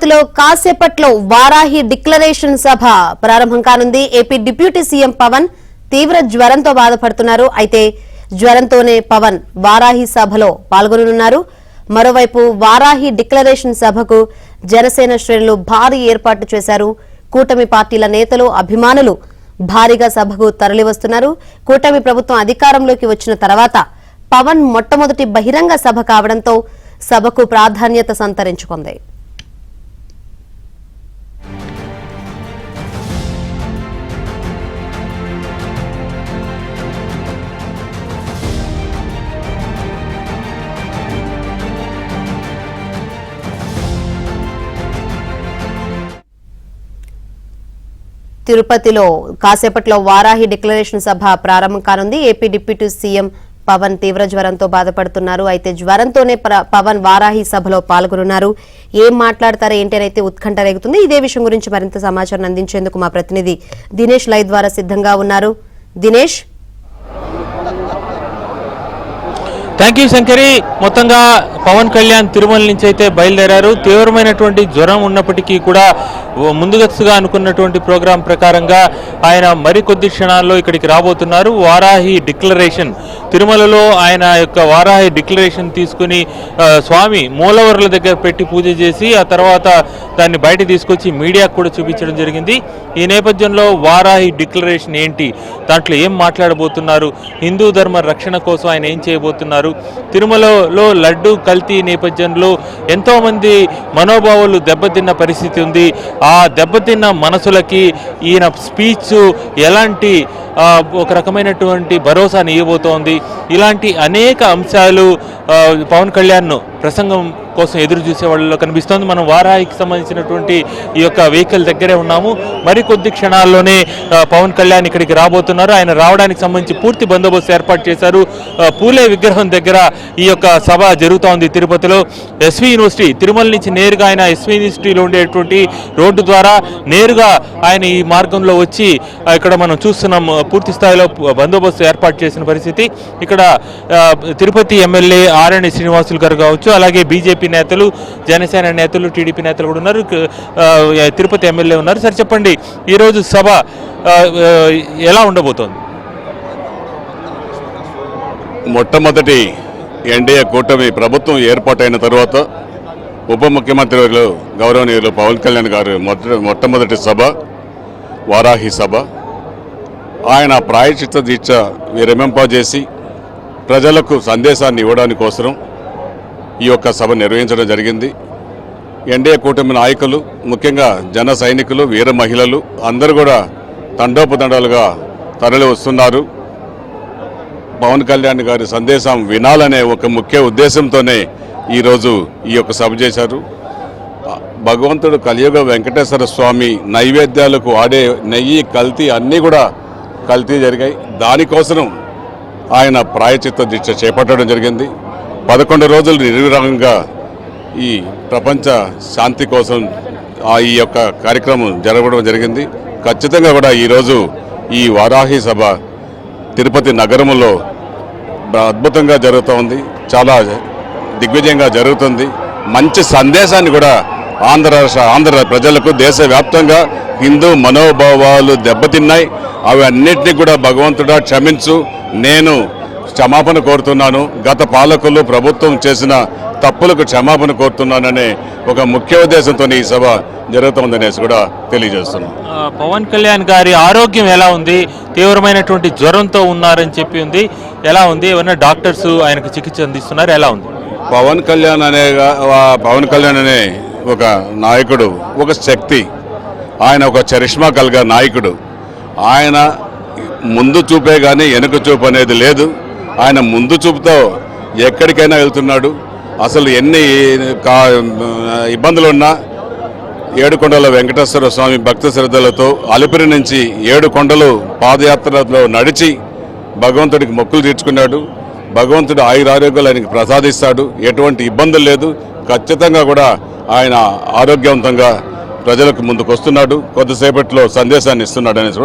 తిరుపతిలో కాసేపట్లో వారాహి డిక్లరేషన్ సభ ప్రారంభం కానుంది. ఏపీ డిప్యూటీ సీఎం పవన్ తీవ్ర జ్వరంతో బాధపడుతున్నారు. అయితే జ్వరంతోనే పవన్ వారాహి సభలో పాల్గొననున్నారు. మరోవైపు వారాహి డిక్లరేషన్ సభకు జనసేన శ్రేణులు భారీ ఏర్పాట్లు చేశారు. కూటమి పార్టీల నేతలు, అభిమానులు భారీగా సభకు తరలివస్తున్నారు. కూటమి ప్రభుత్వం అధికారంలోకి వచ్చిన తర్వాత పవన్ మొట్టమొదటి బహిరంగ సభ కావడంతో సభకు ప్రాధాన్యత సంతరించుకుంది. తిరుపతిలో కాసేపట్లో వారాహి డిక్లరేషన్ సభ ప్రారంభం కానుంది. ఏపీ డిప్యూటీ సీఎం పవన్ తీవ్ర జ్వరంతో బాధపడుతున్నారు. అయితే జ్వరంతోనే పవన్ వారాహి సభలో పాల్గొనున్నారు. ఏం మాట్లాడతారో ఏంటి అని అయితే ఉత్కంఠ రేగుతుంది. ఇదే విషయం గురించి మరింత సమాచారం అందించేందుకు మా ప్రతినిధి దినేష్ లైవ్ ద్వారా సిద్ధంగా ఉన్నారు. Dinesh, thank you Shankari. మొత్తంగా పవన్ కళ్యాణ్ తిరుమల నుంచి అయితే బయలుదేరారు. తీవ్రమైనటువంటి జ్వరం ఉన్నప్పటికీ కూడా ముందుగా అనుకున్నటువంటి ప్రోగ్రాం ప్రకారంగా ఆయన మరికొద్ది క్షణాల్లో ఇక్కడికి రాబోతున్నారు. వారాహి డిక్లరేషన్ తిరుమలలో ఆయన యొక్క వారాహి డిక్లరేషన్ తీసుకుని స్వామి మూలవర్ల దగ్గర పెట్టి పూజ చేసి ఆ తర్వాత దాన్ని బయట తీసుకొచ్చి మీడియాకు కూడా చూపించడం జరిగింది. ఈ నేపథ్యంలో వారాహి డిక్లరేషన్ ఏంటి, దాంట్లో ఏం మాట్లాడబోతున్నారు, హిందూ ధర్మ రక్షణ కోసం ఆయన ఏం చేయబోతున్నారు, తిరుమలలో లడ్డు కల్తీ నేపథ్యంలో ఎంతోమంది మనోభావాలు దెబ్బతిన్న పరిస్థితి ఉంది. ఆ దెబ్బతిన్న మనసులకి ఈయన స్పీచ్ ఎలాంటి ఒక రకమైనటువంటి భరోసాని ఇవ్వబోతోంది. ఇలాంటి అనేక అంశాలు పవన్ కళ్యాణ్ ప్రసంగం కోసం ఎదురు చూసే వాళ్ళలో కనిపిస్తోంది. మనం వారాహికి సంబంధించినటువంటి ఈ యొక్క వెహికల్ దగ్గరే ఉన్నాము. మరికొద్ది క్షణాల్లోనే పవన్ కళ్యాణ్ ఇక్కడికి రాబోతున్నారు. ఆయన రావడానికి సంబంధించి పూర్తి బందోబస్తు ఏర్పాటు చేశారు. పూలే విగ్రహం దగ్గర ఈ యొక్క సభ జరుగుతోంది. తిరుపతిలో ఎస్వి యూనివర్సిటీ తిరుమల నుంచి నేరుగా ఆయన ఎస్వి యూనివర్సిటీలో ఉండేటువంటి రోడ్డు ద్వారా నేరుగా ఆయన ఈ మార్గంలో వచ్చి ఇక్కడ మనం చూస్తున్నాం పూర్తి స్థాయిలో బందోబస్తు ఏర్పాటు చేసిన పరిస్థితి. ఇక్కడ తిరుపతి ఎమ్మెల్యే ఆరణి శ్రీనివాసులు గారు కావచ్చు, అలాగే బీజేపీ నేతలు, జనసేన నేతలు, టీడీపీ నేతలు కూడా ఉన్నారు. తిరుపతి ఎమ్మెల్యే ఉన్నారు. సరే చెప్పండి, ఈరోజు సభ ఎలా ఉండబోతోంది? మొట్టమొదటి ఎన్డీఏ కూటమి ప్రభుత్వం ఏర్పాటైన తర్వాత ఉప ముఖ్యమంత్రి గౌరవనీయులు పవన్ కళ్యాణ్ గారు మొట్టమొదటి సభ వారాహి సభ. ఆయన ప్రాయశ్చిత్త దీక్ష విరమింపజేసి ప్రజలకు సందేశాన్ని ఇవ్వడానికి కోసం ఈ యొక్క సభ నిర్వహించడం జరిగింది. ఎన్డీఏ కూటమి నాయకులు, ముఖ్యంగా జన సైనికులు, వీర మహిళలు అందరూ కూడా తండోపతండాలుగా తరలి వస్తున్నారు. పవన్ కళ్యాణ్ గారి సందేశం వినాలనే ఒక ముఖ్య ఉద్దేశంతోనే ఈరోజు ఈ యొక్క సభ చేశారు. భగవంతుడు కలియుగ వెంకటేశ్వర స్వామి నైవేద్యాలకు వాడే నెయ్యి కల్తీ అన్నీ కూడా కల్తీ జరిగాయి. దానికోసం ఆయన ప్రాయచిత్త దీక్ష చేపట్టడం జరిగింది. 11 రోజులు నిర్విరామంగా ఈ ప్రపంచ శాంతి కోసం ఈ యొక్క కార్యక్రమం జరగడం జరిగింది. ఖచ్చితంగా కూడా ఈరోజు ఈ వారాహి సభ తిరుపతి నగరంలో అద్భుతంగా జరుగుతూ ఉంది. చాలా దిగ్విజయంగా జరుగుతుంది. మంచి సందేశాన్ని కూడా ఆంధ్ర ప్రజలకు దేశవ్యాప్తంగా హిందూ మనోభావాలు దెబ్బతిన్నాయి. అవి అన్నింటినీ కూడా భగవంతుడా క్షమించు, నేను క్షమాపణ కోరుతున్నాను, గత పాలకులు ప్రభుత్వం చేసిన తప్పులకు క్షమాపణ కోరుతున్నాననే ఒక ముఖ్య ఉద్దేశంతో ఈ సభ జరుగుతుందనేసి కూడా తెలియజేస్తున్నాను. పవన్ కళ్యాణ్ గారి ఆరోగ్యం ఎలా ఉంది? తీవ్రమైనటువంటి జ్వరంతో ఉన్నారని చెప్పి ఉంది. ఎలా ఉంది? ఏమన్నా డాక్టర్స్ ఆయనకు చికిత్స అందిస్తున్నారు? ఎలా ఉంది? పవన్ కళ్యాణ్ అనే ఒక నాయకుడు, ఒక శక్తి, ఆయన ఒక చరిష్మా కలిగిన నాయకుడు. ఆయన ముందు చూపే కానీ వెనుక చూపు అనేది లేదు. ఆయన ముందు చూపుతో ఎక్కడికైనా వెళ్తున్నాడు. అసలు ఎన్ని ఇబ్బందులున్నా ఏడుకొండల వెంకటేశ్వర స్వామి భక్తి శ్రద్ధలతో అలిపిరి నుంచి 7 కొండలు పాదయాత్రలో నడిచి భగవంతుడికి మొక్కులు తీర్చుకున్నాడు. భగవంతుడు ఆయురారోగ్యాలు ఆయనకి ప్రసాదిస్తాడు. ఎటువంటి ఇబ్బందులు లేదు. ఖచ్చితంగా కూడా ఆయన ఆరోగ్యవంతంగా ప్రజలకు ముందుకు వస్తున్నాడు. కొద్దిసేపట్లో సందేశాన్ని ఇస్తున్నాడు అనేసి